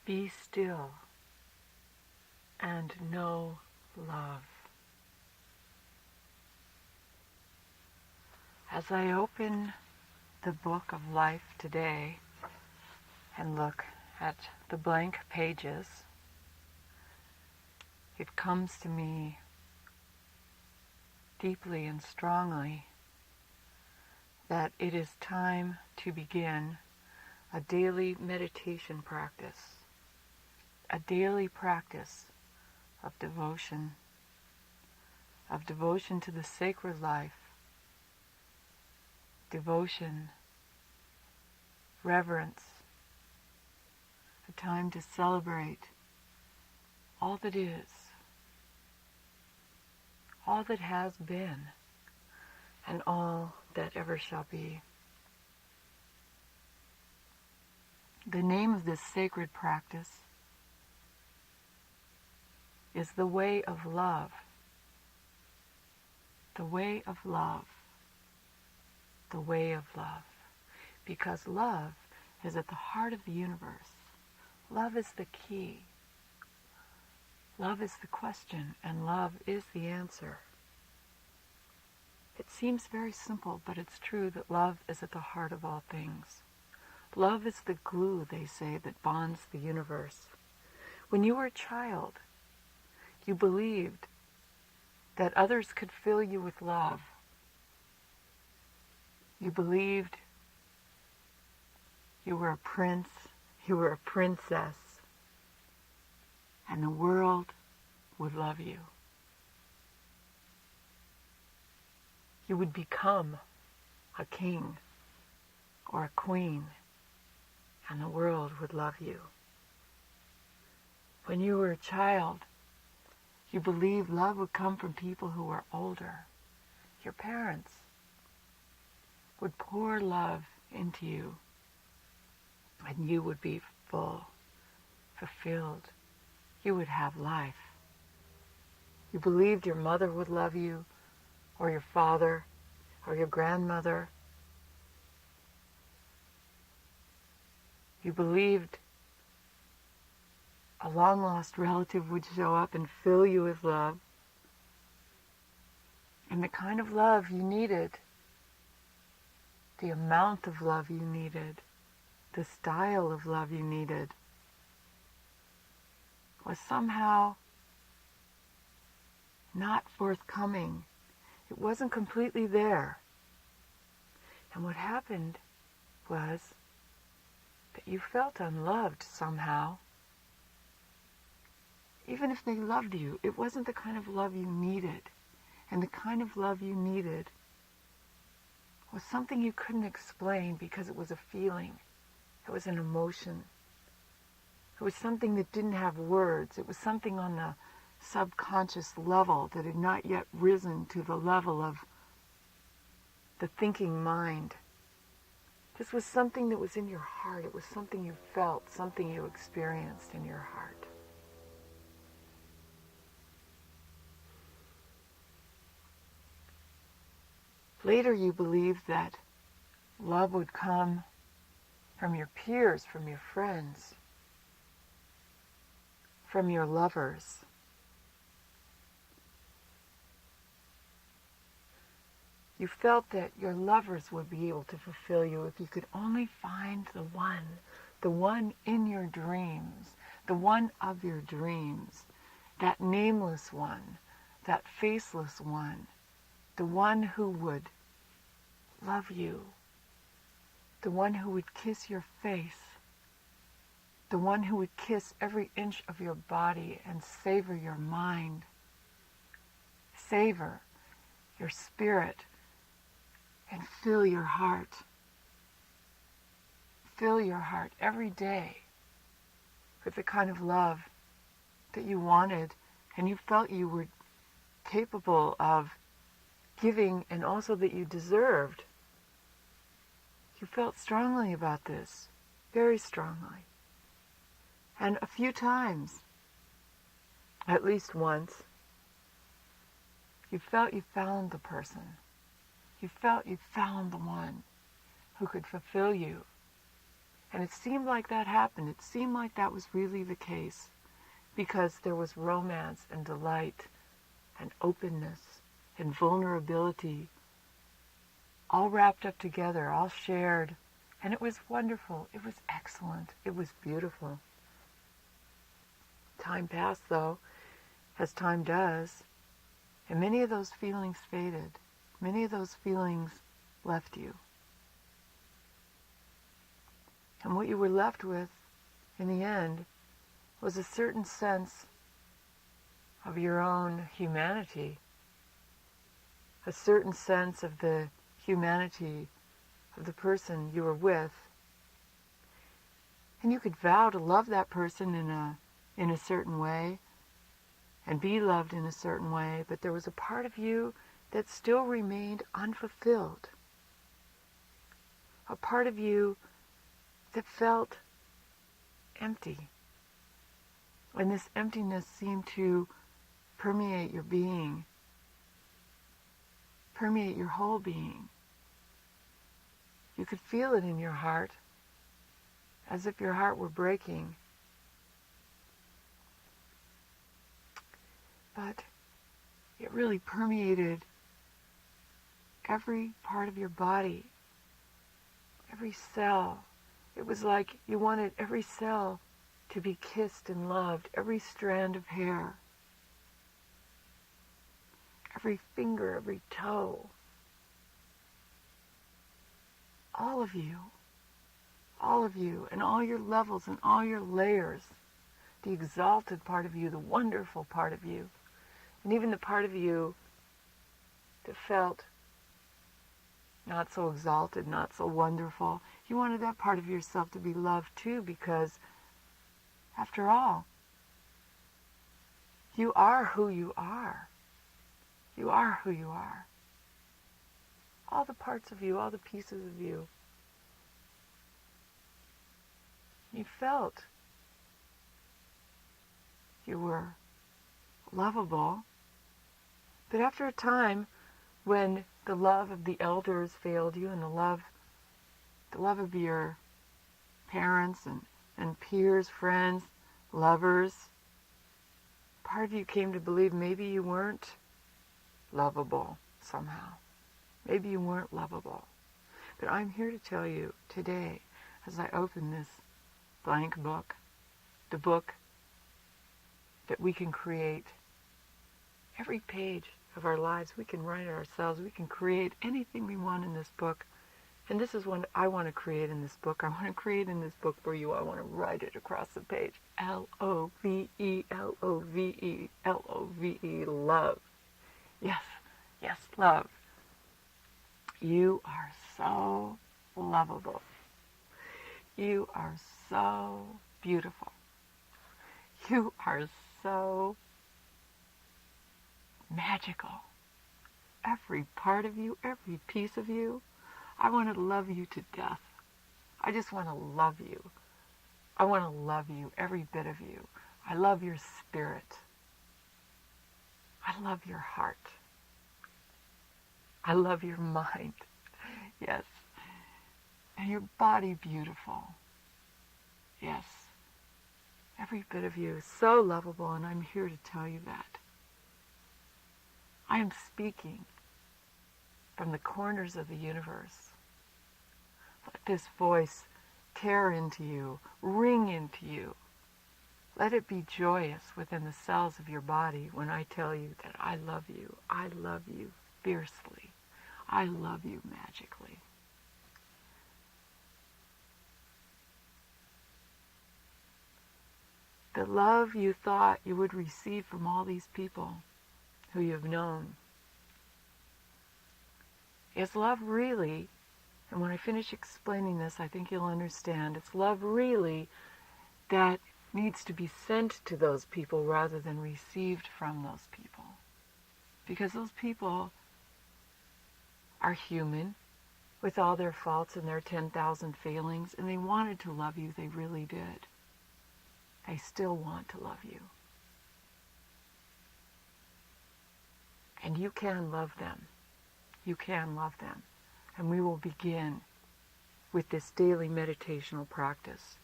Be still and know love. As I open the book of life today and look at the blank pages, it comes to me deeply and strongly that it is time to begin a daily meditation practice, a daily practice of devotion to the sacred life, devotion, reverence, a time to celebrate all that is, all that has been, and all that ever shall be. The name of this sacred practice is the way of love. The way of love. The way of love. Because love is at the heart of the universe. Love is the key. Love is the question, and love is the answer. It seems very simple, but it's true that love is at the heart of all things. Love is the glue, they say, that bonds the universe. When you were a child, you believed that others could fill you with love. You believed you were a prince, you were a princess, and the world would love you. You would become a king or a queen, and the world would love you. When you were a child, you believed love would come from people who were older. Your parents would pour love into you, and you would be full, fulfilled. You would have life. You believed your mother would love you, or your father, or your grandmother. You believed a long-lost relative would show up and fill you with love. And the kind of love you needed, the amount of love you needed, the style of love you needed, was somehow not forthcoming. It wasn't completely there. And what happened was that you felt unloved somehow. Even if they loved you, it wasn't the kind of love you needed. And the kind of love you needed was something you couldn't explain because it was a feeling. It was an emotion. It was something that didn't have words. It was something on the subconscious level that had not yet risen to the level of the thinking mind. This was something that was in your heart. It was something you felt, something you experienced in your heart. Later you believed that love would come from your peers, from your friends, from your lovers. You felt that your lovers would be able to fulfill you if you could only find the one in your dreams, the one of your dreams, that nameless one, that faceless one, the one who would love you, the one who would kiss your face, the one who would kiss every inch of your body and savor your mind, savor your spirit, and fill your heart. Fill your heart every day with the kind of love that you wanted and you felt you were capable of giving, and also that you deserved. You felt strongly about this, very strongly. And a few times, at least once, you felt you found the person. You felt you found the one who could fulfill you And it seemed like that happened. It seemed like that was really the case, because there was romance and delight and openness and vulnerability, all wrapped up together, all shared. And it was wonderful. It was excellent. It was beautiful. Time passed, though, as time does, and many of those feelings faded. Many of those feelings left you. And what you were left with, in the end, was a certain sense of your own humanity, a certain sense of the humanity of the person you were with. And you could vow to love that person in a certain way and be loved in a certain way, but there was a part of you that still remained unfulfilled, a part of you that felt empty. And this emptiness seemed to permeate your being, permeate your whole being. You could feel it in your heart, as if your heart were breaking. But it really permeated every part of your body, every cell. It was like you wanted every cell to be kissed and loved, every strand of hair, every finger, every toe. All of you, and all your levels and all your layers, the exalted part of you, the wonderful part of you, and even the part of you that felt not so exalted, not so wonderful. You wanted that part of yourself to be loved too, because after all, you are who you are. You are who you are. All the parts of you, all the pieces of you. You felt you were lovable, but after a time, when the love of the elders failed you, and the love of your parents and peers, friends, lovers, part of you came to believe maybe you weren't lovable somehow. Maybe you weren't lovable. But I'm here to tell you today, as I open this blank book, the book that we can create, every page of our lives, we can write it ourselves. We can create anything we want in this book. And this is what I want to create in this book. I want to create in this book for you. I want to write it across the page. L-O-V-E, L-O-V-E, L-O-V-E, love. Yes, yes, love. You are so lovable. You are so beautiful. You are so magical. Every part of you, every piece of you, I want to love you to death. I just want to love you. I want to love you, every bit of you. I love your spirit. I love your heart. I love your mind. Yes. And your body beautiful. Yes. Every bit of you is so lovable, and I'm here to tell you that. I am speaking from the corners of the universe. Let this voice tear into you, ring into you. Let it be joyous within the cells of your body when I tell you that I love you. I love you fiercely. I love you magically. The love you thought you would receive from all these people who you have known, is love really, and when I finish explaining this, I think you'll understand, it's love really that needs to be sent to those people rather than received from those people. Because those people are human, with all their faults and their 10,000 failings, and they wanted to love you, they really did. They still want to love you. And you can love them. You can love them. And we will begin with this daily meditational practice,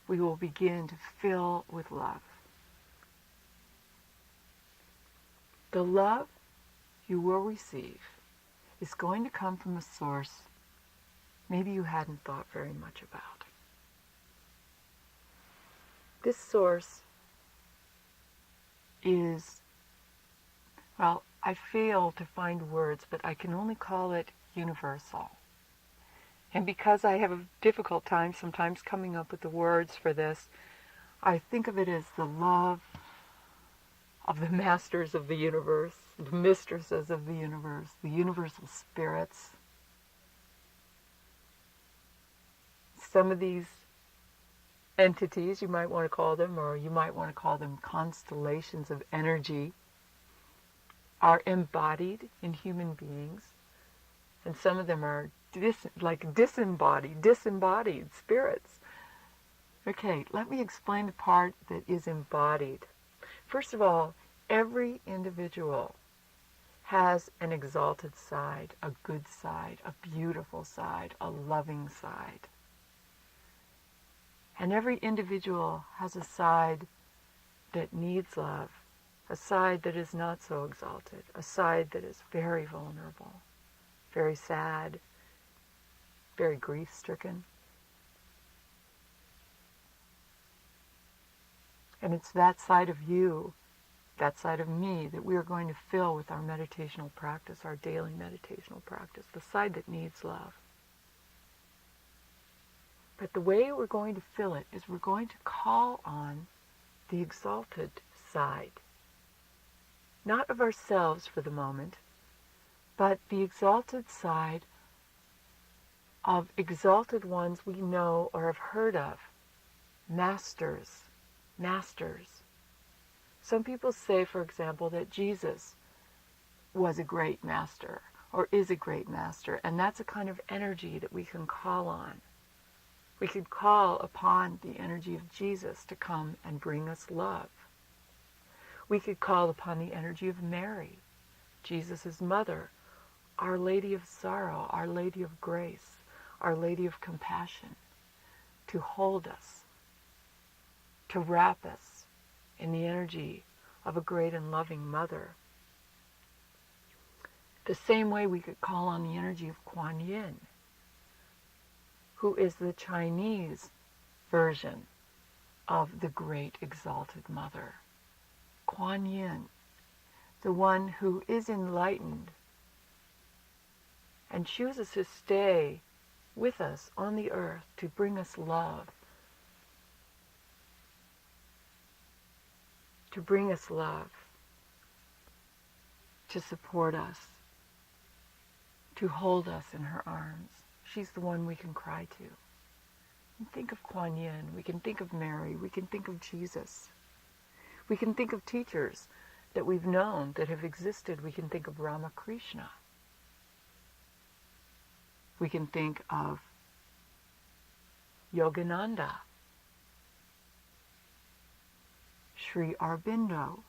we will begin to fill with love. The love you will receive is going to come from a source maybe you hadn't thought very much about. This source is, well, I fail to find words, but I can only call it universal. And because I have a difficult time sometimes coming up with the words for this, I think of it as the love of the masters of the universe, the mistresses of the universe, the universal spirits. Some of these entities, you might want to call them, or you might want to call them constellations of energy, are embodied in human beings, and some of them are disembodied spirits. Okay, let me explain the part that is embodied. First of all, every individual has an exalted side, a good side, a beautiful side, a loving side. And every individual has a side that needs love, a side that is not so exalted, a side that is very vulnerable, very sad, very grief-stricken. And it's that side of you, that side of me, that we are going to fill with our meditational practice, our daily meditational practice, the side that needs love. But the way we're going to fill it is we're going to call on the exalted side. Not of ourselves for the moment, but the exalted side of exalted ones we know or have heard of. Masters. Some people say, for example, that Jesus was a great master or is a great master, and that's a kind of energy that we can call on. We could call upon the energy of Jesus to come and bring us love. We could call upon the energy of Mary, Jesus' mother, Our Lady of Sorrow, Our Lady of Grace, Our Lady of Compassion, to hold us, to wrap us in the energy of a great and loving mother. The same way we could call on the energy of Kuan Yin, who is the Chinese version of the great exalted mother. Kuan Yin, the one who is enlightened and chooses to stay with us on the earth to bring us love, to support us, to hold us in her arms. She's the one we can cry to. We can think of Kuan Yin, we can think of Mary, we can think of Jesus. We can think of teachers that we've known, that have existed. We can think of Ramakrishna. We can think of Yogananda, Sri Aurobindo,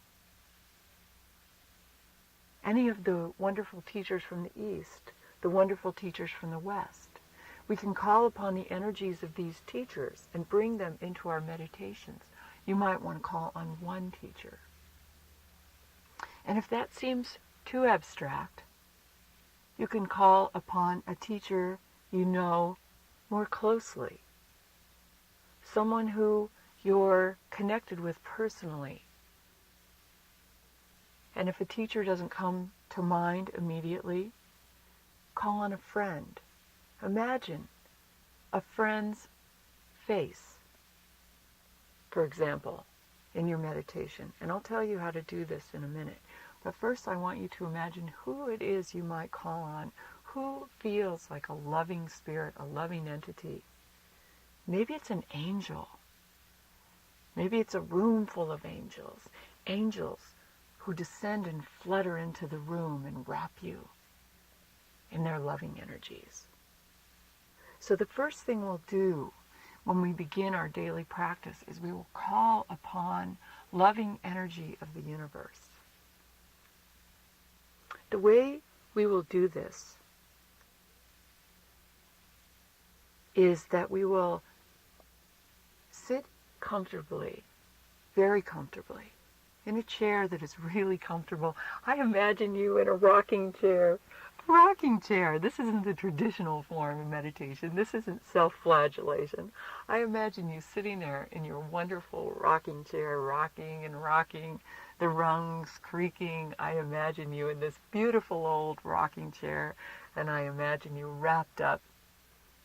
any of the wonderful teachers from the East, the wonderful teachers from the West. We can call upon the energies of these teachers and bring them into our meditations. You might want to call on one teacher. And if that seems too abstract, you can call upon a teacher you know more closely, someone who you're connected with personally. And if a teacher doesn't come to mind immediately, call on a friend. Imagine a friend's face, for example, in your meditation. And I'll tell you how to do this in a minute. But first I want you to imagine who it is you might call on, who feels like a loving spirit, a loving entity. Maybe it's an angel. Maybe it's a room full of angels. Angels who descend and flutter into the room and wrap you in their loving energies. So the first thing we'll do when we begin our daily practice is we will call upon loving energy of the universe. The way we will do this is that we will sit comfortably, very comfortably, in a chair that is really comfortable. I imagine you in a rocking chair. Rocking chair. This isn't the traditional form of meditation. This isn't self-flagellation. I imagine you sitting there in your wonderful rocking chair, rocking and rocking, the rungs creaking. I imagine you in this beautiful old rocking chair, and I imagine you wrapped up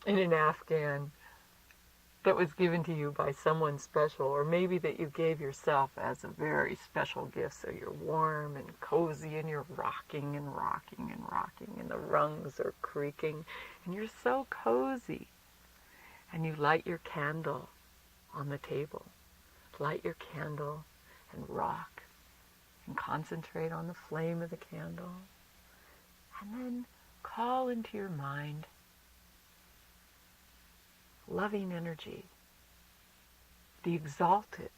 in an Afghan that was given to you by someone special, or maybe that you gave yourself as a very special gift, so you're warm and cozy and you're rocking and rocking and rocking and the rungs are creaking and you're so cozy. And you light your candle on the table. Light your candle and rock and concentrate on the flame of the candle. And then call into your mind loving energy, the exalted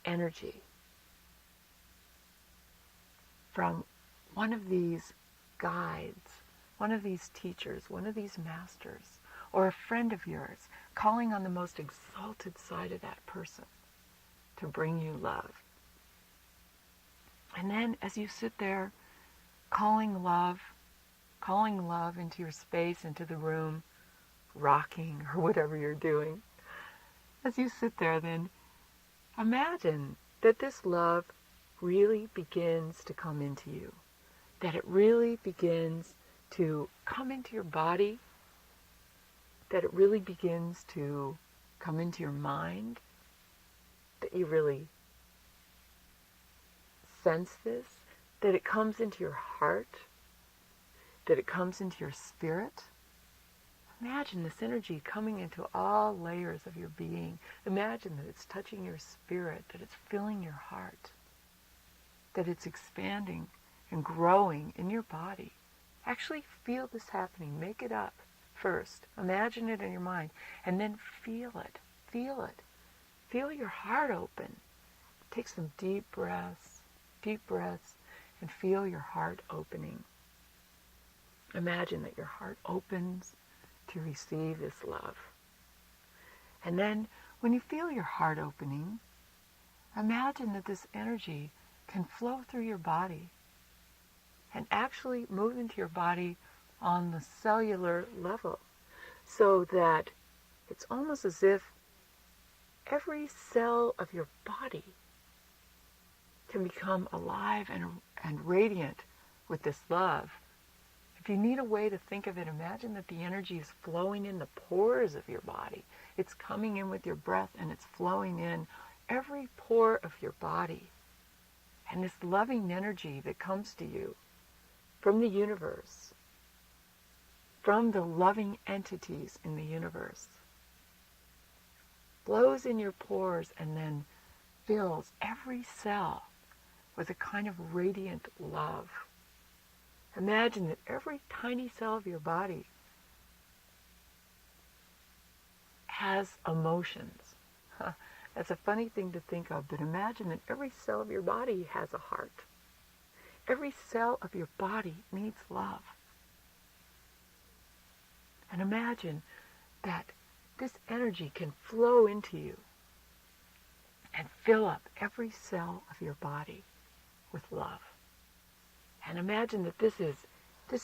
energy from one of these guides, one of these teachers, one of these masters, or a friend of yours, calling on the most exalted side of that person to bring you love. And then as you sit there calling love into your space, into the room, rocking or whatever you're doing, as you sit there, then imagine that this love really begins to come into you, that it really begins to come into your body, that it really begins to come into your mind, that you really sense this, that it comes into your heart, that it comes into your spirit. Imagine this energy coming into all layers of your being. Imagine that it's touching your spirit, that it's filling your heart, that it's expanding and growing in your body. Actually feel this happening. Make it up first. Imagine it in your mind, and then feel it. Feel it. Feel your heart open. Take some deep breaths, and feel your heart opening. Imagine that your heart opens to receive this love. And then when you feel your heart opening, imagine that this energy can flow through your body and actually move into your body on the cellular level, so that it's almost as if every cell of your body can become alive and radiant with this love. If you need a way to think of it, imagine that the energy is flowing in the pores of your body. It's coming in with your breath and it's flowing in every pore of your body. And this loving energy that comes to you from the universe, from the loving entities in the universe, flows in your pores and then fills every cell with a kind of radiant love. Imagine that every tiny cell of your body has emotions. That's a funny thing to think of, but imagine that every cell of your body has a heart. Every cell of your body needs love. And imagine that this energy can flow into you and fill up every cell of your body with love. And imagine that this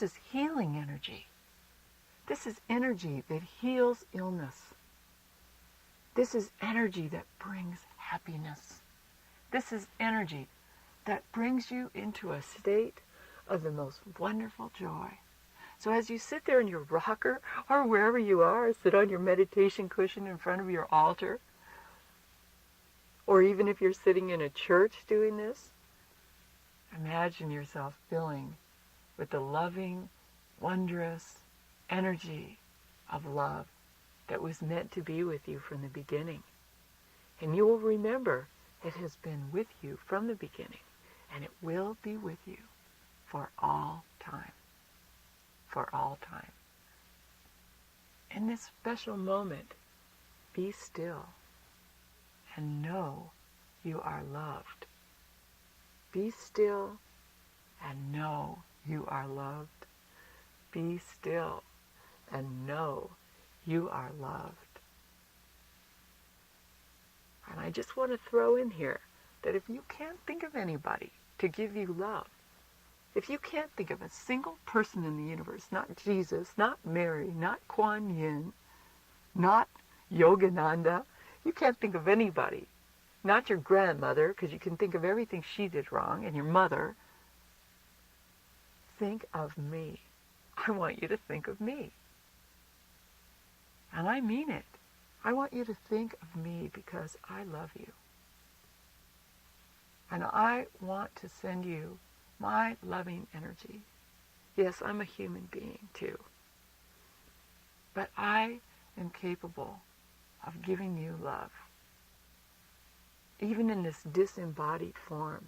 is healing energy. This is energy that heals illness. This is energy that brings happiness. This is energy that brings you into a state of the most wonderful joy. So as you sit there in your rocker, or wherever you are, sit on your meditation cushion in front of your altar, or even if you're sitting in a church doing this, imagine yourself filling with the loving, wondrous energy of love that was meant to be with you from the beginning. And you will remember it has been with you from the beginning, and it will be with you for all time. For all time. In this special moment, be still and know you are loved. Be still and know you are loved. Be still and know You are loved. And I just want to throw in here that if you can't think of anybody to give you love, if you can't think of a single person in the universe, not Jesus, not Mary, not Kuan Yin, not Yogananda, you can't think of anybody, not your grandmother, because you can think of everything she did wrong, and your mother, think of me. I want you to think of me. And I mean it. I want you to think of me because I love you. And I want to send you my loving energy. Yes, I'm a human being too. But I am capable of giving you love, even in this disembodied form.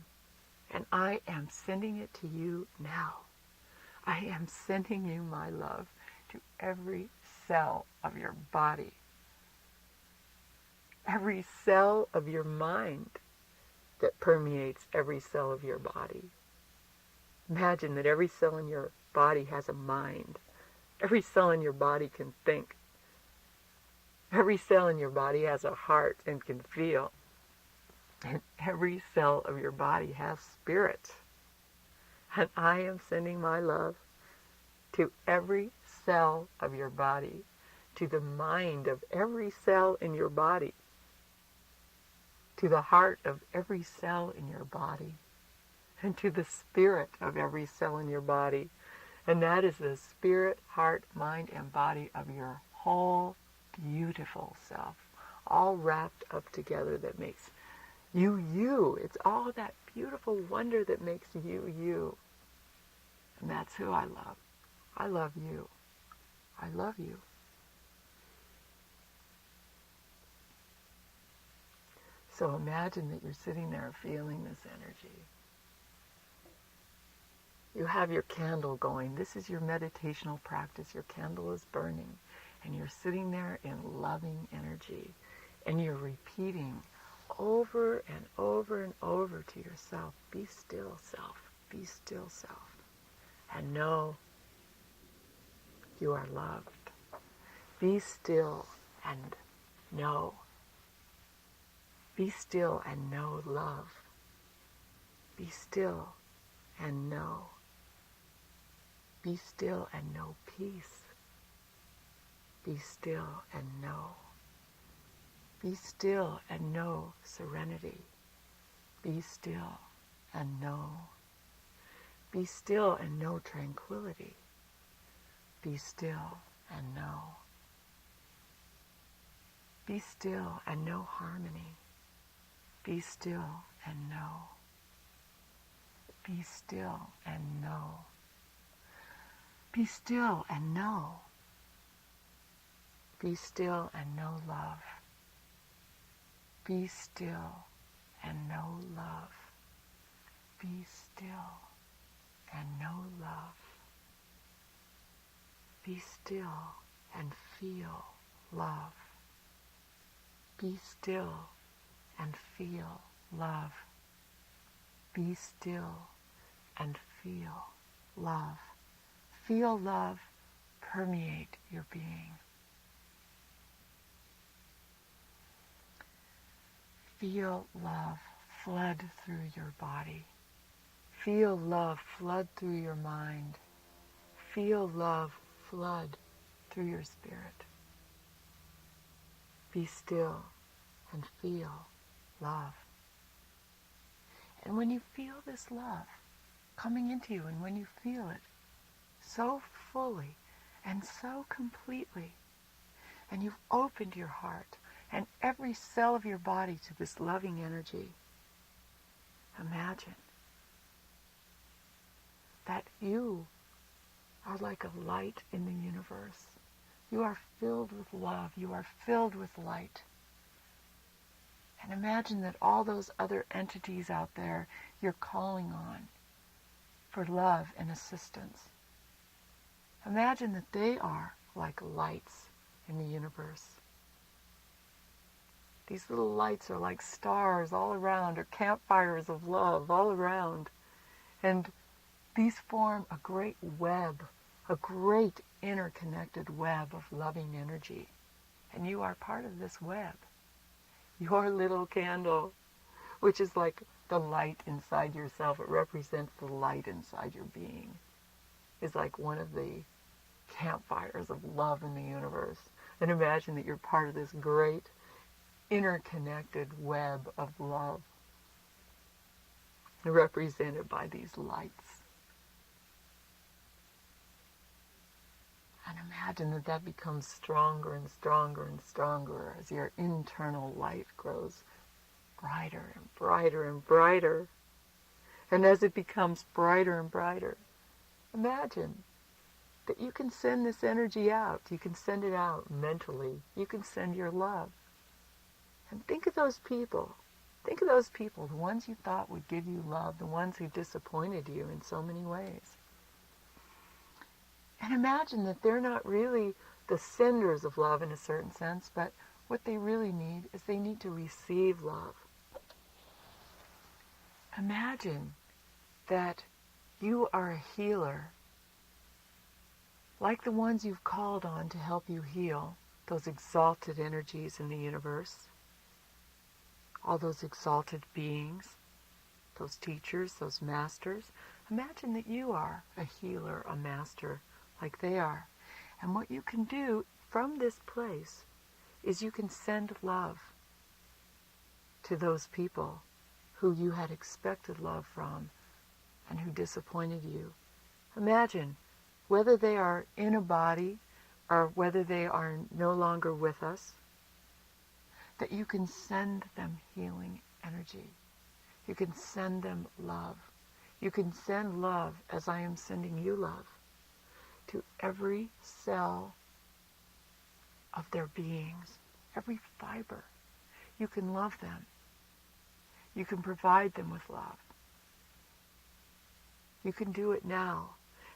And I am sending it to you now. I am sending you my love to every cell of your body, every cell of your mind that permeates every cell of your body. Imagine that every cell in your body has a mind. Every cell in your body can think. Every cell in your body has a heart and can feel. And every cell of your body has spirit. And I am sending my love to every cell of your body, to the mind of every cell in your body, to the heart of every cell in your body, and to the spirit of every cell in your body. And that is the spirit, heart, mind, and body of your whole beautiful self, all wrapped up together that makes you, you. It's all that beautiful wonder that makes you, you. And that's who I love. I love you. I love you. So imagine that you're sitting there feeling this energy. You have your candle going. This is your meditational practice. Your candle is burning. And you're sitting there in loving energy. And you're repeating over and over and over to yourself, be still, self. Be still, self. And know you are loved. Be still and know. Be still and know love. Be still and know. Be still and know peace. Be still and know. Be still and know serenity. Be still and know. Be still and know tranquility. Be still and know. Be still and know harmony. Be still and know. Be still and know. Be still and know. Be still and know love. Be still and know love. Be still and know love. Be still and feel love. Be still and feel love. Be still and feel love. Feel love permeate your being. Feel love flood through your body. Feel love flood through your mind. Feel love flood through your spirit. Be still and feel love. And when you feel this love coming into you, and when you feel it so fully and so completely, and you've opened your heart and every cell of your body to this loving energy, imagine that you are like a light in the universe. You are filled with love. You are filled with light. And imagine that all those other entities out there you're calling on for love and assistance. Imagine that they are like lights in the universe. These little lights are like stars all around, or campfires of love all around. And these form a great web a great interconnected web of loving energy. And you are part of this web. Your little candle, which is like the light inside yourself, it represents the light inside your being, is like one of the campfires of love in the universe. And imagine that you're part of this great interconnected web of love represented by these lights. And imagine that that becomes stronger and stronger and stronger as your internal light grows brighter and brighter and brighter. And as it becomes brighter and brighter, imagine that you can send this energy out. You can send it out mentally. You can send your love. And think of those people. Think of those people, the ones you thought would give you love, the ones who disappointed you in so many ways. And imagine that they're not really the senders of love in a certain sense, but what they really need is they need to receive love. Imagine that you are a healer, like the ones you've called on to help you heal, those exalted energies in the universe, all those exalted beings, those teachers, those masters. Imagine that you are a healer, a master, like they are. And what you can do from this place is you can send love to those people who you had expected love from and who disappointed you. Imagine, whether they are in a body or whether they are no longer with us, that you can send them healing energy. You can send them love. You can send love as I am sending you love to every cell of their beings, every fiber. You can love them. You can provide them with love. You can do it now.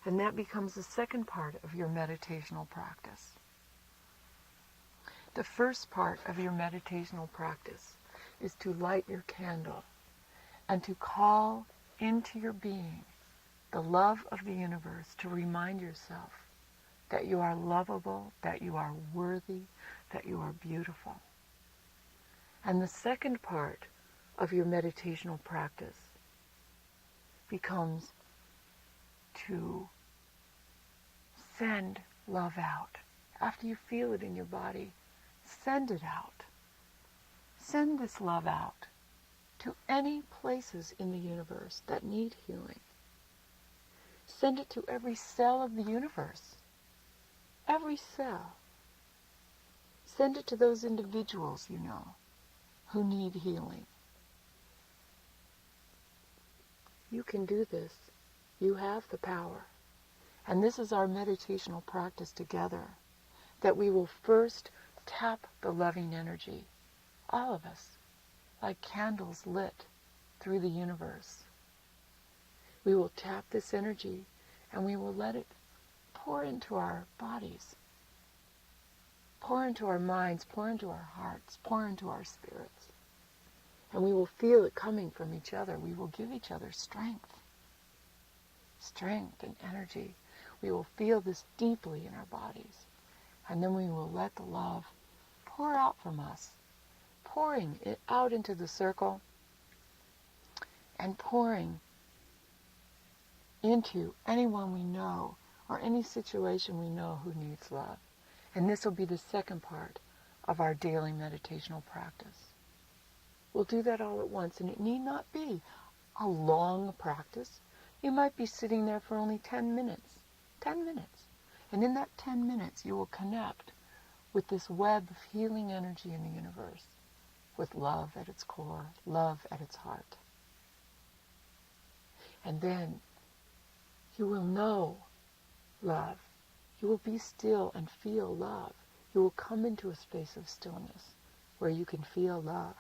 And that becomes the second part of your meditational practice. The first part of your meditational practice is to light your candle and to call into your being the love of the universe, to remind yourself that you are lovable, that you are worthy, that you are beautiful. And the second part of your meditational practice becomes to send love out. After you feel it in your body, send it out. Send this love out to any places in the universe that need healing. Send it to every cell of the universe. Every cell. Send it to those individuals you know who need healing. You can do this. You have the power. And this is our meditational practice together, that we will first tap the loving energy, all of us, like candles lit through the universe. We will tap this energy and we will let it pour into our bodies, pour into our minds, pour into our hearts, pour into our spirits. And we will feel it coming from each other. We will give each other strength and energy. We will feel this deeply in our bodies. And then we will let the love pour out from us, pouring it out into the circle and pouring into anyone we know or any situation we know who needs love. And this will be the second part of our daily meditational practice. We'll do that all at once, and it need not be a long practice. You might be sitting there for only 10 minutes. 10 minutes. And in that 10 minutes, you will connect with this web of healing energy in the universe, with love at its core, love at its heart. And then you will know love. You will be still and feel love. You will come into a space of stillness where you can feel love.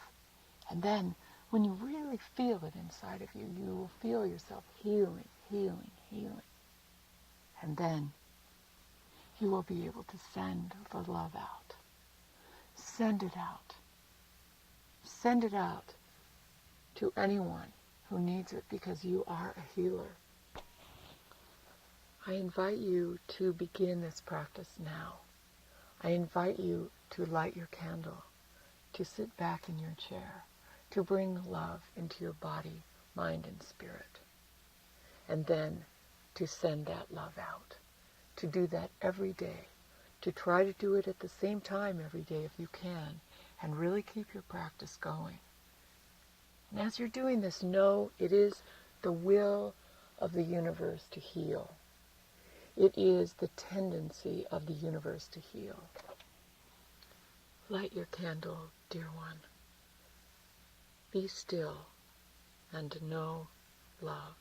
And then, when you really feel it inside of you, you will feel yourself healing, healing, healing. And then, you will be able to send the love out. Send it out. Send it out to anyone who needs it, because you are a healer. I invite you to begin this practice now. I invite you to light your candle, to sit back in your chair, to bring love into your body, mind, and spirit. And then to send that love out. To do that every day. To try to do it at the same time every day if you can, and really keep your practice going. And as you're doing this, know it is the will of the universe to heal. It is the tendency of the universe to heal. Light your candle, dear one. Be still and know love.